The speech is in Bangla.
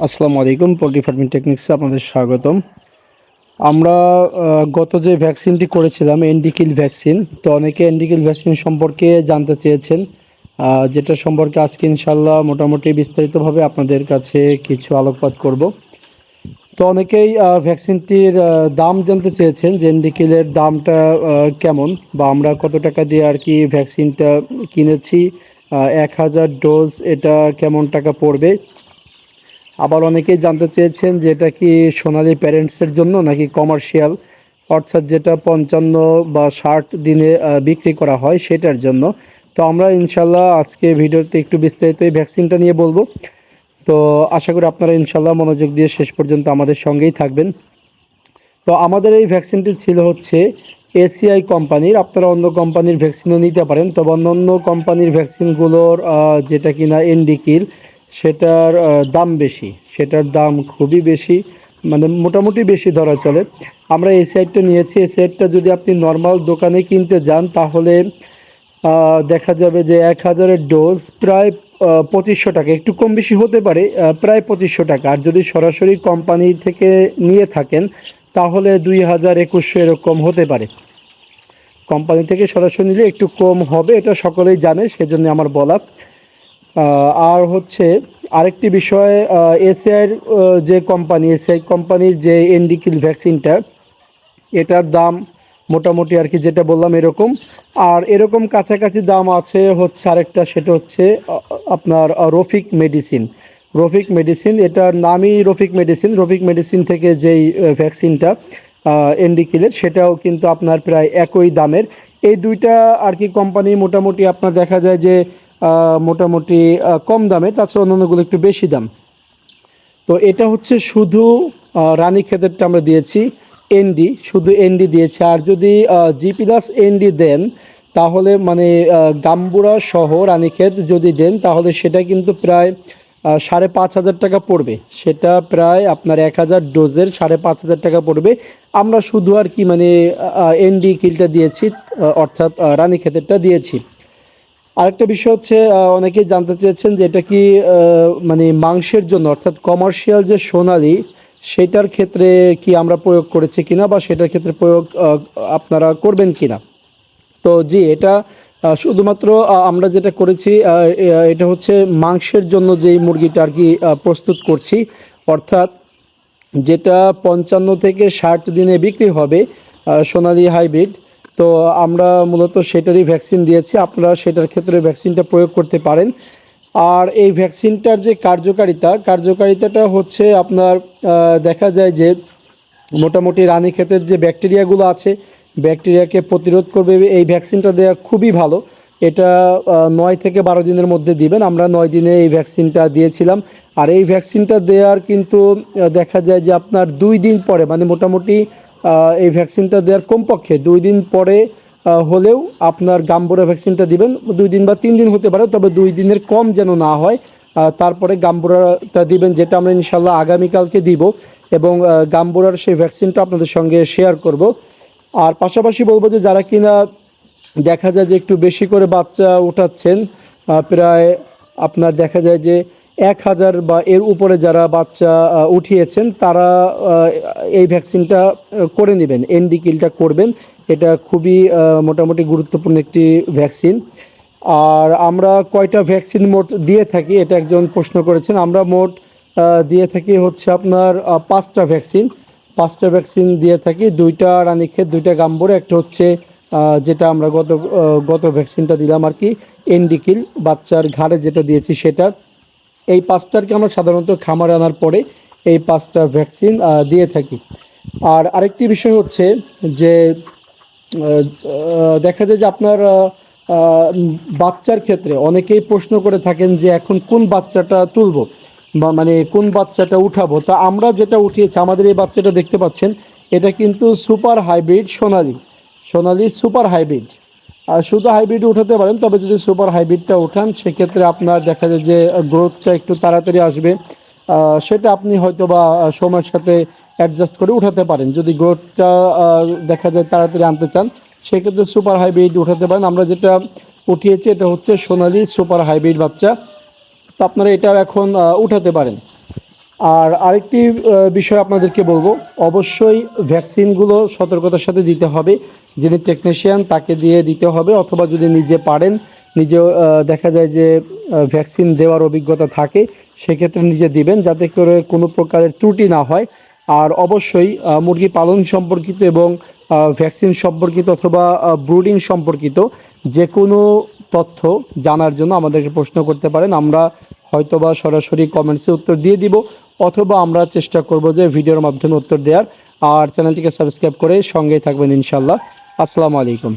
আসসালামু আলাইকুম। পোল্ট্রি ফার্মিং টেকনিক্সে আপনাদের স্বাগতম। আমরা গত যে ভ্যাকসিনটি করেছিলাম এনডিকিল ভ্যাকসিন, তো অনেকে এনডিকিল ভ্যাকসিন সম্পর্কে জানতে চেয়েছেন, যেটা সম্পর্কে আজকে ইনশাল্লাহ মোটামুটি বিস্তারিতভাবে আপনাদের কাছে কিছু আলোকপাত করব। তো অনেকেই ভ্যাকসিনটির দাম জানতে চেয়েছেন যে এনডিকিলের দামটা কেমন, বা আমরা কত টাকা দিয়ে আর কি ভ্যাকসিনটা কিনেছি, 1000 ডোজ এটা কেমন টাকা পড়বে। আবার অনেকেই জানতে চেয়েছেন যে এটা কি সোনালী প্যারেন্টসের জন্য নাকি কমার্শিয়াল, অর্থাৎ যেটা 55 বা 60 দিনে বিক্রি করা হয় সেটার জন্য। তো আমরা ইনশাল্লাহ আজকে ভিডিওতে একটু বিস্তারিত এই ভ্যাকসিনটা নিয়ে বলবো। তো আশা করি আপনারা ইনশাল্লাহ মনোযোগ দিয়ে শেষ পর্যন্ত আমাদের সঙ্গেই থাকবেন। তো আমাদের এই ভ্যাকসিনটি ছিল হচ্ছে এসিআই কোম্পানির। আপনারা অন্য কোম্পানির ভ্যাকসিনও নিতে পারেন, তবে অন্য অন্য কোম্পানির ভ্যাকসিনগুলোর যেটা কিনা এনডিকিল, সেটার দাম বেশি, সেটার দাম খুবই বেশি, মানে মোটামুটি বেশি ধরা চলে। আমরা এই সাইডটা নিয়েছি। এই সাইডটা যদি আপনি নর্মাল দোকানে কিনতে যান তাহলে দেখা যাবে যে 1000-এর ডোজ প্রায় 2500 টাকা, একটু কম বেশি হতে পারে, প্রায় 2500 টাকা। আর যদি সরাসরি কোম্পানি থেকে নিয়ে থাকেন তাহলে 2000-2100 এরকম হতে পারে। কোম্পানি থেকে সরাসরি নিলে একটু কম হবে, এটা সকলেই জানে, সেজন্য আমার বলা। আর হচ্ছে আরেকটি বিষয়, এসিআইয়ের যে কোম্পানি, এসিআই কোম্পানির যে এনডিকিল ভ্যাকসিনটা, এটার দাম মোটামুটি আর কি যেটা বললাম এরকম। আর এরকম কাছাকাছি দাম আছে হচ্ছে আরেকটা, সেটা হচ্ছে আপনার রফিক মেডিসিন। রফিক মেডিসিন, এটার নামই রফিক মেডিসিন। রফিক মেডিসিন থেকে যেই ভ্যাকসিনটা এনডিকিলের, সেটাও কিন্তু আপনার প্রায় একই দামের। এই দুইটা আর কি কোম্পানি মোটামুটি আপনার দেখা যায় যে মোটামুটি কম দামে, তাছাড়া অন্যান্যগুলো একটু বেশি দাম। তো এটা হচ্ছে শুধু রানীক্ষেতেরটা আমরা দিয়েছি এনডি, শুধু এনডি দিয়েছি। আর যদি জি প্লাস এনডি দেন তাহলে মানে গাম্বুরা সহ রানীক্ষেত যদি দেন তাহলে সেটা কিন্তু প্রায় 5500 টাকা পড়বে। সেটা প্রায় আপনার 1000 ডোজের 5500 টাকা পড়বে। আমরা শুধু আর কি মানে এনডি কিলটা দিয়েছি, অর্থাৎ রানীক্ষেতেরটা দিয়েছি। আরেকটা বিষয় হচ্ছে, অনেকেই জানতে চেয়েছেন যে এটা কি মানে মাংসের জন্য, অর্থাৎ কমার্শিয়াল যে সোনালি, সেটার ক্ষেত্রে কি আমরা প্রয়োগ করেছি কিনা, বা সেটার ক্ষেত্রে প্রয়োগ আপনারা করবেন কিনা। তো জি, এটা শুধুমাত্র আমরা যেটা করেছি এটা হচ্ছে মাংসের জন্য যেই মুরগিটা আর কি প্রস্তুত করছি, অর্থাৎ যেটা 55 থেকে 60 দিনে বিক্রি হবে, সোনালী হাইব্রিড। তো আমরা মূলত সেটারই ভ্যাকসিন দিয়েছি, আপনারা সেটার ক্ষেত্রে ভ্যাকসিনটা প্রয়োগ করতে পারেন। আর এই ভ্যাকসিনটার যে কার্যকারিতাটা হচ্ছে আপনার দেখা যায় যে মোটামুটি রানীক্ষেতের যে ব্যাকটেরিয়াগুলো আছে, ব্যাকটেরিয়াকে প্রতিরোধ করবে এই ভ্যাকসিনটা দেওয়া খুবই ভালো। এটা 9 থেকে 12 দিনের মধ্যে দিবেন। আমরা 9 দিনে এই ভ্যাকসিনটা দিয়েছিলাম। আর এই ভ্যাকসিনটা দেওয়ার কিন্তু দেখা যায় যে আপনার 2 দিন পরে, মানে মোটামুটি এই ভ্যাকসিনটা দেওয়ার কমপক্ষে 2 দিন পরে হলেও আপনার গাম্বুরা ভ্যাকসিনটা দিবেন। 2 দিন বা 3 দিন হতে পারে, তবে 2 দিনের কম যেন না হয়। তারপরে গাম্বুরাটা দিবেন, যেটা আমরা ইনশাল্লাহ আগামীকালকে দিব, এবং গাম্বুরার সেই ভ্যাকসিনটা আপনাদের সঙ্গে শেয়ার করব। আর পাশাপাশি বলবো যে যারা কিনা দেখা যায় যে একটু বেশি করে বাচ্চা উঠাচ্ছেন, প্রায় আপনার দেখা যায় যে 1000 বা এর উপরে যারা বাচ্চা উঠিয়েছেন, তারা এই ভ্যাকসিনটা করে নেবেন, এনডি কিলটা করবেন। এটা খুবই মোটামুটি গুরুত্বপূর্ণ একটি ভ্যাকসিন। আর আমরা কয়টা ভ্যাকসিন মোট দিয়ে থাকি, এটা একজন প্রশ্ন করেছেন। আমরা মোট দিয়ে থাকি হচ্ছে আপনার 5টা ভ্যাকসিন। 5টা ভ্যাকসিন দিয়ে থাকি, 2টা রানীক্ষেত, 2টা গাম্বুরা, একটা হচ্ছে যেটা আমরা গত ভ্যাকসিনটা দিলাম আর কি, এনডিকিল বাচ্চার ঘাড়ে যেটা দিয়েছি সেটা। এই 5টারকে আমরা সাধারণত খামারে আনার পরে এই 5টা ভ্যাকসিন দিয়ে থাকি। আর আরেকটি বিষয় হচ্ছে যে দেখা যায় যে আপনার বাচ্চার ক্ষেত্রে অনেকেই প্রশ্ন করে থাকেন যে এখন কোন বাচ্চাটা তুলবো, বা মানে কোন বাচ্চাটা উঠাবো। তা আমরা যেটা উঠিয়েছি, আমাদের এই বাচ্চাটা দেখতে পাচ্ছেন, এটা কিন্তু সুপার হাইব্রিড সোনালি সুপার হাইব্রিড। আর শুধু হাইব্রিড উঠাতে পারেন, তবে যদি সুপার হাইব্রিডটা উঠান সেক্ষেত্রে আপনার দেখা যায় যে গ্রোথটা একটু তাড়াতাড়ি আসবে। সেটা আপনি হয়তো বা সময়ের সাথে অ্যাডজাস্ট করে উঠাতে পারেন। যদি গ্রোথটা দেখা যায় তাড়াতাড়ি আনতে চান, সেক্ষেত্রে সুপার হাইব্রিড উঠাতে পারেন। আমরা যেটা উঠিয়েছি এটা হচ্ছে সোনালি সুপার হাইব্রিড বাচ্চা। তো আপনারা এটা এখন উঠাতে পারেন। আর আরেকটি বিষয় আপনাদেরকে বলবো, অবশ্যই ভ্যাকসিনগুলো সতর্কতার সাথে দিতে হবে। যিনি টেকনিশিয়ান তাকে দিয়ে দিতে হবে, অথবা যদি নিজে পারেন, নিজেও দেখা যায় যে ভ্যাকসিন দেওয়ার অভিজ্ঞতা থাকে, সেক্ষেত্রে নিজে দিবেন যাতে করে কোনো প্রকারের ত্রুটি না হয়। আর অবশ্যই মুরগি পালন সম্পর্কিত এবং ভ্যাকসিন সম্পর্কিত অথবা ব্রুডিং সম্পর্কিত যে কোনো তথ্য জানার জন্য আমাদেরকে প্রশ্ন করতে পারেন। আমরা হয়তোবা সরাসরি কমেন্টসে উত্তর দিয়ে দিব, অথবা আমরা চেষ্টা করব যে ভিডিওর মাধ্যমে উত্তর দেওয়ার। আর চ্যানেলটিকে সাবস্ক্রাইব করে সঙ্গেই থাকবেন ইনশাল্লাহ। আসসালামু আলাইকুম।